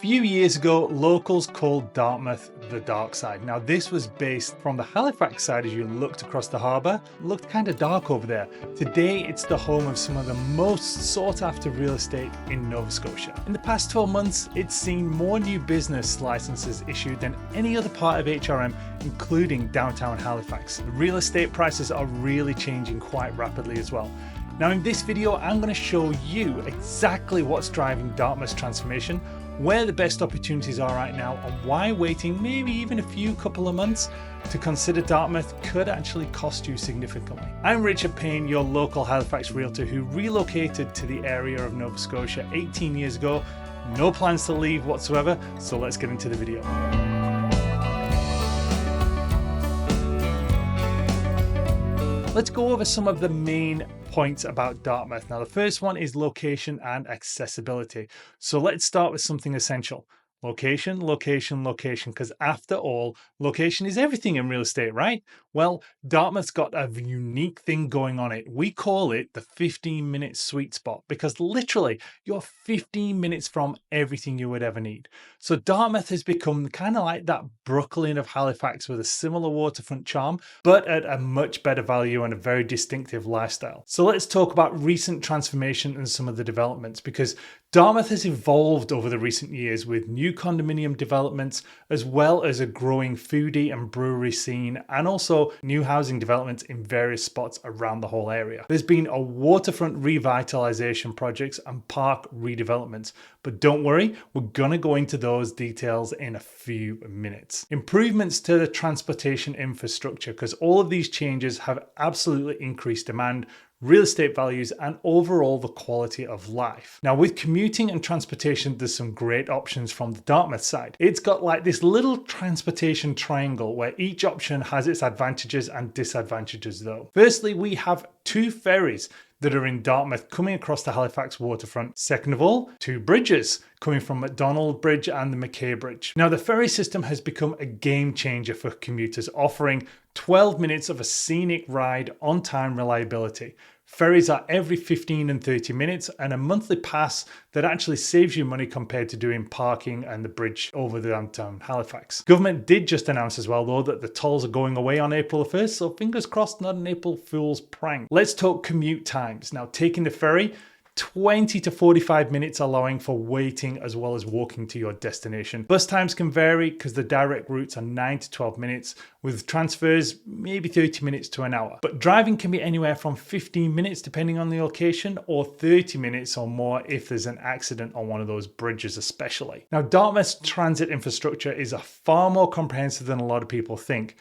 few years ago, locals called Dartmouth the dark side. Now this was based from the Halifax side as you looked across the harbour. It looked kind of dark over there. Today it's the home of some of the most sought after real estate in Nova Scotia. In the past 12 months, it's seen more new business licenses issued than any other part of HRM, including downtown Halifax. The real estate prices are really changing quite rapidly as well. Now in this video, I'm going to show you exactly what's driving Dartmouth's transformation, where the best opportunities are right now, and why waiting maybe even a few couple of months to consider Dartmouth could actually cost you significantly. I'm Richard Payne, your local Halifax realtor who relocated to the area of Nova Scotia 18 years ago. No plans to leave whatsoever, so let's get into the video. Let's go over some of the main points about Dartmouth. Now, the first one is location and accessibility. So let's start with something essential. Location, location, location, because after all, location is everything in real estate, right? Well, Dartmouth's got a unique thing going on it. We call it the 15-minute sweet spot because literally you're 15 minutes from everything you would ever need. So Dartmouth has become kind of like that Brooklyn of Halifax with a similar waterfront charm, but at a much better value and a very distinctive lifestyle. So let's talk about recent transformation and some of the developments, because Dartmouth has evolved over the recent years with new condominium developments, as well as a growing foodie and brewery scene, and also new housing developments in various spots around the whole area. There's been a waterfront revitalization projects and park redevelopments, but don't worry, we're gonna go into those details in a few minutes. Improvements to the transportation infrastructure, because all of these changes have absolutely increased demand, real estate values, and overall the quality of life. Now with commuting and transportation, there's some great options from the Dartmouth side. It's got like this little transportation triangle where each option has its advantages and disadvantages though. Firstly, we have two ferries that are in Dartmouth coming across the Halifax waterfront. Second of all, two bridges coming from McDonald Bridge and the McKay Bridge. Now the ferry system has become a game changer for commuters, offering 12 minutes of a scenic ride on time reliability. Ferries are every 15 and 30 minutes and a monthly pass that actually saves you money compared to doing parking and the bridge over the downtown Halifax. Government did just announce as well though that the tolls are going away on April the 1st, so fingers crossed, not an April Fool's prank. Let's talk commute times. Now taking the ferry, 20 to 45 minutes, allowing for waiting as well as walking to your destination. Bus times can vary because the direct routes are 9 to 12 minutes, with transfers maybe 30 minutes to an hour. But driving can be anywhere from 15 minutes depending on the location, or 30 minutes or more if there's an accident on one of those bridges especially. Now Dartmouth's transit infrastructure is far more comprehensive than a lot of people think.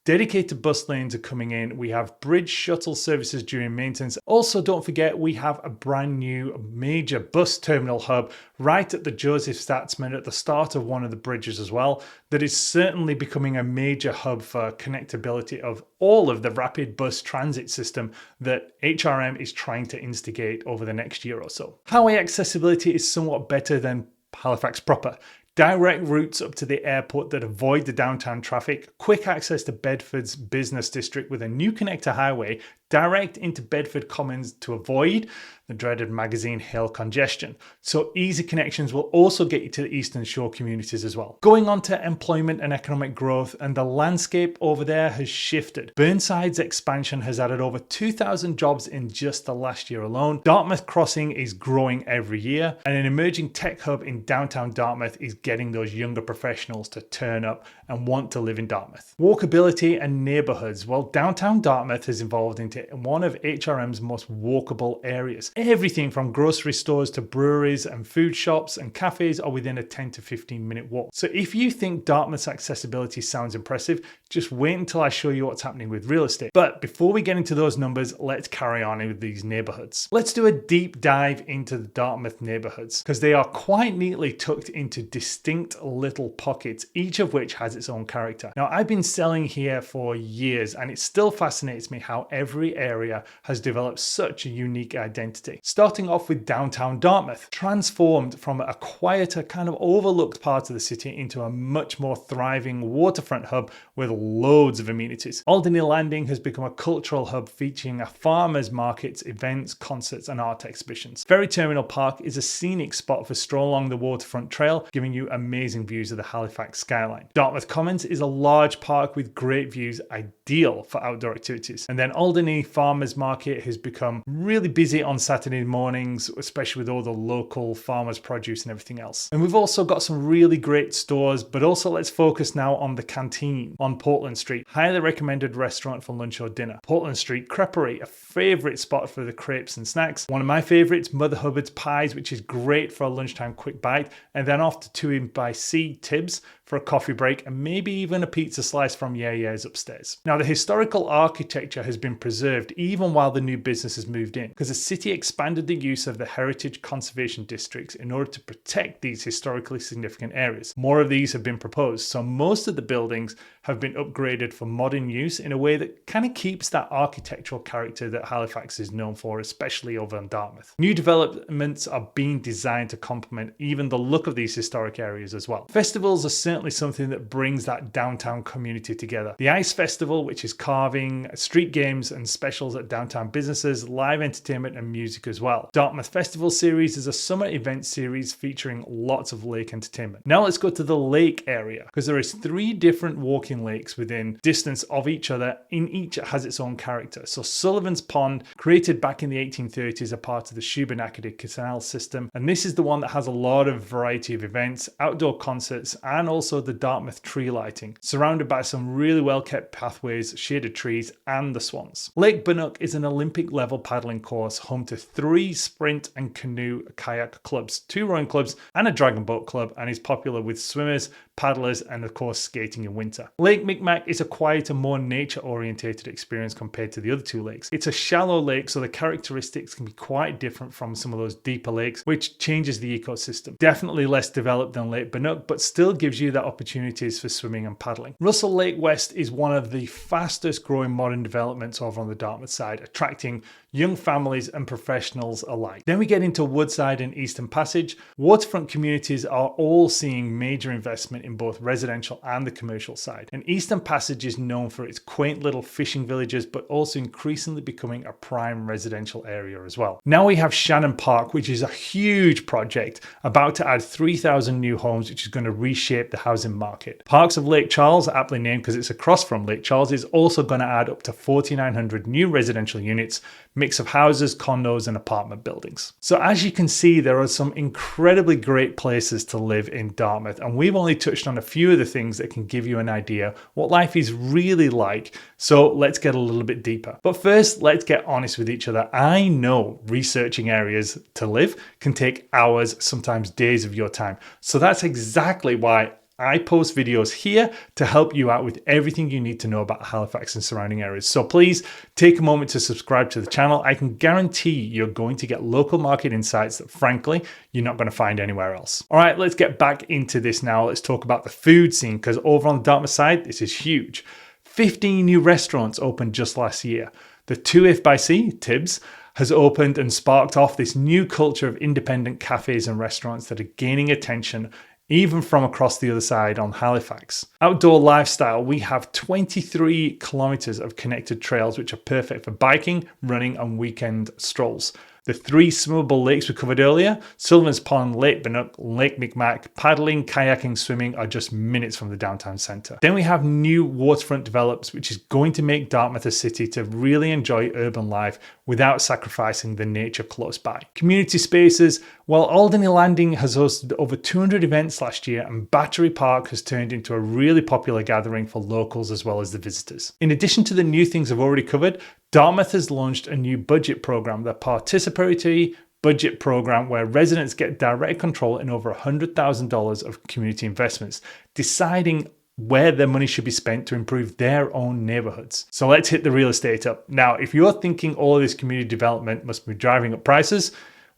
Dedicated bus lanes are coming in. We have bridge shuttle services during maintenance. Also, don't forget, we have a brand new major bus terminal hub right at the Joseph Statsman at the start of one of the bridges as well. That is certainly becoming a major hub for connectability of all of the rapid bus transit system that HRM is trying to instigate over the next year or so. Highway accessibility is somewhat better than Halifax proper. Direct routes up to the airport that avoid the downtown traffic, quick access to Bedford's business district with a new connector highway direct into Bedford Commons to avoid the dreaded Magazine Hill congestion. So easy connections will also get you to the Eastern Shore communities as well. Going on to employment and economic growth, and the landscape over there has shifted. Burnside's expansion has added over 2,000 jobs in just the last year alone. Dartmouth Crossing is growing every year, and an emerging tech hub in downtown Dartmouth is getting those younger professionals to turn up and want to live in Dartmouth. Walkability and neighborhoods. Well, downtown Dartmouth has evolved into one of HRM's most walkable areas. Everything from grocery stores to breweries and food shops and cafes are within a 10 to 15 minute walk. So if you think Dartmouth's accessibility sounds impressive, just wait until I show you what's happening with real estate. But before we get into those numbers, let's carry on with these neighborhoods. Let's do a deep dive into the Dartmouth neighborhoods, because they are quite neatly tucked into distinct little pockets, each of which has its own character. Now, I've been selling here for years, and it still fascinates me how every every area has developed such a unique identity. Starting off with downtown Dartmouth, transformed from a quieter, kind of overlooked part of the city into a much more thriving waterfront hub with loads of amenities. Alderney Landing has become a cultural hub featuring a farmers markets, events, concerts and art exhibitions. Ferry Terminal Park is a scenic spot for stroll along the waterfront trail, giving you amazing views of the Halifax skyline. Dartmouth Commons is a large park with great views, ideal for outdoor activities. And then Alderney Farmers Market has become really busy on Saturday mornings, especially with all the local farmers' produce and everything else. And we've also got some really great stores, but also let's focus now on the canteen on Portland Street. Highly recommended restaurant for lunch or dinner. Portland Street Creperie, a favorite spot for the crepes and snacks. One of my favorites, Mother Hubbard's Pies, which is great for a lunchtime quick bite. And then off to 2 by C Tibbs for a coffee break, and maybe even a pizza slice from Yeah Yeah's upstairs. Now, the historical architecture has been preserved even while the new business has moved in, because the city expanded the use of the heritage conservation districts in order to protect these historically significant areas. More of these have been proposed, so most of the buildings have been upgraded for modern use in a way that kind of keeps that architectural character that Halifax is known for, especially over in Dartmouth. New developments are being designed to complement even the look of these historic areas as well. Festivals are certainly something that brings that downtown community together. The Ice Festival, which is carving, street games and specials at downtown businesses, live entertainment and music as well. Dartmouth Festival Series is a summer event series featuring lots of lake entertainment. Now let's go to the lake area, because there is 3 different walking lakes within distance of each other. In each it has its own character. So Sullivan's Pond, created back in the 1830s, a part of the Shubenacadie Canal system, and this is the one that has a lot of variety of events, outdoor concerts, and also the Dartmouth tree lighting, surrounded by some really well kept pathways, shaded trees, and the swans. Lake Bannock is an Olympic level paddling course, home to 3 sprint and canoe kayak clubs, 2 rowing clubs, and a dragon boat club, and is popular with swimmers, paddlers, and of course skating in winter. Lake Micmac is a quieter, more nature-orientated experience compared to the other 2 lakes. It's a shallow lake, so the characteristics can be quite different from some of those deeper lakes, which changes the ecosystem. Definitely less developed than Lake Bannock, but still gives you that opportunities for swimming and paddling. Russell Lake West is one of the fastest growing modern developments over on the Dartmouth side, attracting young families and professionals alike. Then we get into Woodside and Eastern Passage. Waterfront communities are all seeing major investment in both residential and the commercial side. And Eastern Passage is known for its quaint little fishing villages, but also increasingly becoming a prime residential area as well. Now we have Shannon Park, which is a huge project about to add 3,000 new homes, which is going to reshape the housing market. Parks of Lake Charles, aptly named because it's across from Lake Charles, is also going to add up to 4,900 new residential units, mix of houses, condos, and apartment buildings. So as you can see, there are some incredibly great places to live in Dartmouth, and we've only touched on a few of the things that can give you an idea what life is really like. So let's get a little bit deeper. But first, let's get honest with each other. I know researching areas to live can take hours, sometimes days of your time. So that's exactly why I post videos here to help you out with everything you need to know about Halifax and surrounding areas. So please take a moment to subscribe to the channel. I can guarantee you're going to get local market insights that frankly, you're not going to find anywhere else. All right, let's get back into this now. Let's talk about the food scene, because over on the Dartmouth side, this is huge. 15 new restaurants opened just last year. The 2 by C, Tibbs, has opened and sparked off this new culture of independent cafes and restaurants that are gaining attention even from across the other side on Halifax. Outdoor lifestyle, we have 23 kilometers of connected trails which are perfect for biking, running and weekend strolls. The 3 swimmable lakes we covered earlier, Sullivan's Pond, Lake Bannock, Lake Micmac, paddling, kayaking, swimming are just minutes from the downtown centre. Then we have new waterfront develops, which is going to make Dartmouth a city to really enjoy urban life without sacrificing the nature close by. Community spaces, well, Alderney Landing has hosted over 200 events last year, and Battery Park has turned into a really popular gathering for locals as well as the visitors. In addition to the new things I've already covered, Dartmouth has launched a new budget program, the Participatory Budget Program, where residents get direct control in over $100,000 of community investments, deciding where their money should be spent to improve their own neighborhoods. So let's hit the real estate up. Now, if you're thinking all of this community development must be driving up prices,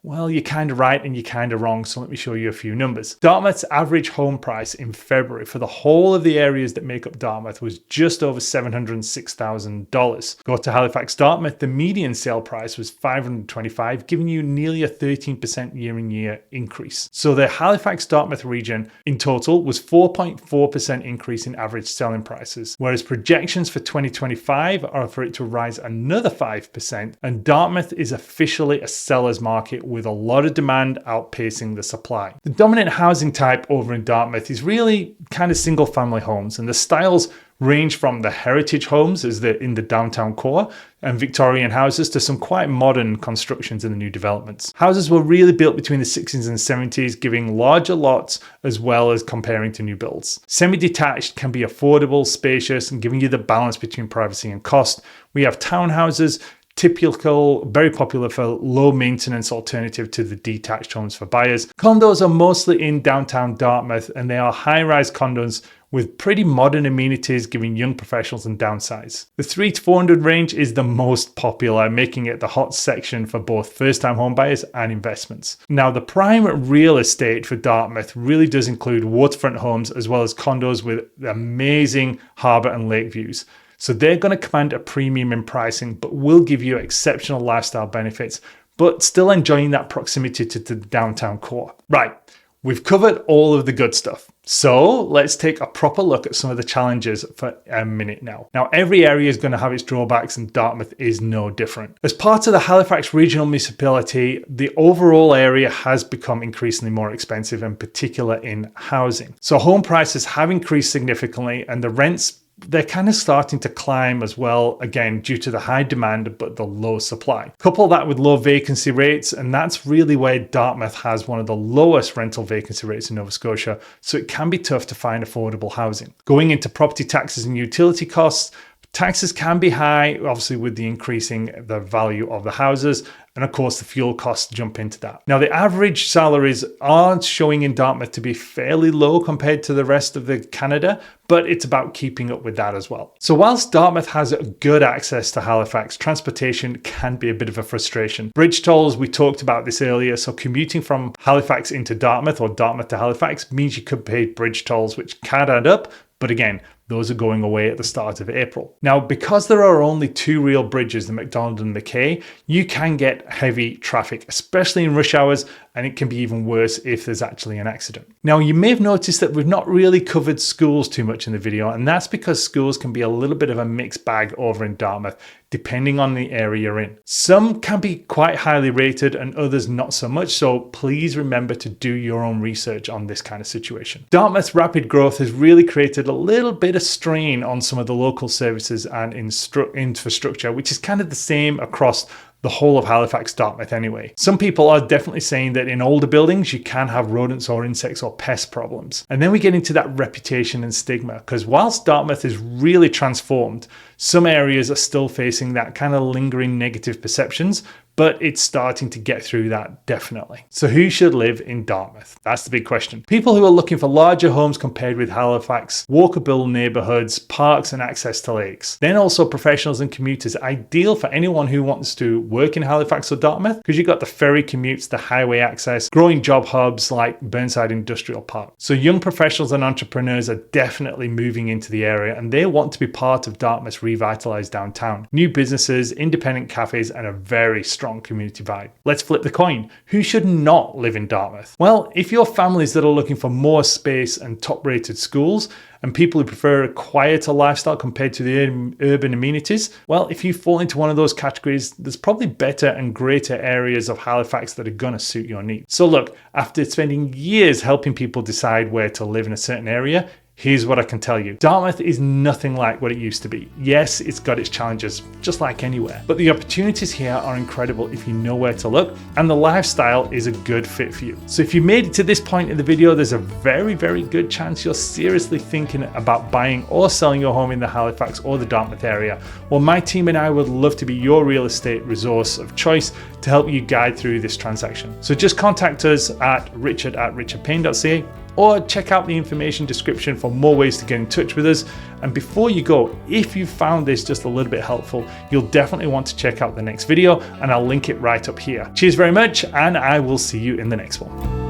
Well, you're kind of right and you're kind of wrong, so let me show you a few numbers. Dartmouth's average home price in February for the whole of the areas that make up Dartmouth was just over $706,000. Go to Halifax, Dartmouth, the median sale price was $525,000, giving you nearly a 13% year-on-year increase. So the Halifax, Dartmouth region in total was 4.4% increase in average selling prices, whereas projections for 2025 are for it to rise another 5%, and Dartmouth is officially a seller's market with a lot of demand outpacing the supply. The dominant housing type over in Dartmouth is really kind of single family homes, and the styles range from the heritage homes as in the downtown core and Victorian houses to some quite modern constructions in the new developments. Houses were really built between the 60s and 70s, giving larger lots as well as comparing to new builds. Semi-detached can be affordable, spacious, and giving you the balance between privacy and cost. We have townhouses, typical, very popular for low maintenance alternative to the detached homes for buyers. Condos are mostly in downtown Dartmouth, and they are high-rise condos with pretty modern amenities, giving young professionals and downsize. The 3 to 400 range is the most popular, making it the hot section for both first-time home buyers and investments. Now, the prime real estate for Dartmouth really does include waterfront homes as well as condos with amazing harbour and lake views. So they're going to command a premium in pricing, but will give you exceptional lifestyle benefits, but still enjoying that proximity to the downtown core. Right, we've covered all of the good stuff. So let's take a proper look at some of the challenges for a minute now. Now, every area is going to have its drawbacks, and Dartmouth is no different. As part of the Halifax Regional Municipality, the overall area has become increasingly more expensive, in particular in housing. So home prices have increased significantly, and the rents, they're kind of starting to climb as well, again, due to the high demand but the low supply. Couple that with low vacancy rates, and that's really where Dartmouth has one of the lowest rental vacancy rates in Nova Scotia, so it can be tough to find affordable housing. Going into property taxes and utility costs, taxes can be high, obviously with the increasing the value of the houses, and of course the fuel costs jump into that. Now, the average salaries are showing in Dartmouth to be fairly low compared to the rest of the Canada, but it's about keeping up with that as well. So whilst Dartmouth has good access to Halifax, transportation can be a bit of a frustration. Bridge tolls, we talked about this earlier, so commuting from Halifax into Dartmouth or Dartmouth to Halifax means you could pay bridge tolls, which can add up, but again, those are going away at the start of April. Now, because there are only 2 real bridges, the McDonald and McKay, you can get heavy traffic, especially in rush hours, and it can be even worse if there's actually an accident. Now, you may have noticed that we've not really covered schools too much in the video, and that's because schools can be a little bit of a mixed bag over in Dartmouth, depending on the area you're in. Some can be quite highly rated and others not so much, so please remember to do your own research on this kind of situation. Dartmouth's rapid growth has really created a little bit of strain on some of the local services and infrastructure, which is kind of the same across the whole of Halifax, Dartmouth anyway. Some people are definitely saying that in older buildings, you can have rodents or insects or pest problems. And then we get into that reputation and stigma, because whilst Dartmouth is really transformed, some areas are still facing that kind of lingering negative perceptions, but it's starting to get through that, definitely. So who should live in Dartmouth? That's the big question. People who are looking for larger homes compared with Halifax, walkable neighbourhoods, parks and access to lakes. Then also professionals and commuters, ideal for anyone who wants to work in Halifax or Dartmouth, because you've got the ferry commutes, the highway access, growing job hubs like Burnside Industrial Park. So young professionals and entrepreneurs are definitely moving into the area, and they want to be part of Dartmouth's revitalised downtown. New businesses, independent cafes, and a very strong community vibe. Let's flip the coin. Who should not live in Dartmouth? Well, if you're families that are looking for more space and top-rated schools, and people who prefer a quieter lifestyle compared to the urban amenities, well, if you fall into one of those categories, there's probably better and greater areas of Halifax that are going to suit your needs. So look, after spending years helping people decide where to live in a certain area, here's what I can tell you. Dartmouth is nothing like what it used to be. Yes, it's got its challenges, just like anywhere. But the opportunities here are incredible if you know where to look, and the lifestyle is a good fit for you. So if you made it to this point in the video, there's a very, very good chance you're seriously thinking about buying or selling your home in the Halifax or the Dartmouth area. Well, my team and I would love to be your real estate resource of choice to help you guide through this transaction. So just contact us at richard@richardpayne.ca or check out the information description for more ways to get in touch with us. And before you go, if you found this just a little bit helpful, you'll definitely want to check out the next video, and I'll link it right up here. Cheers very much, and I will see you in the next one.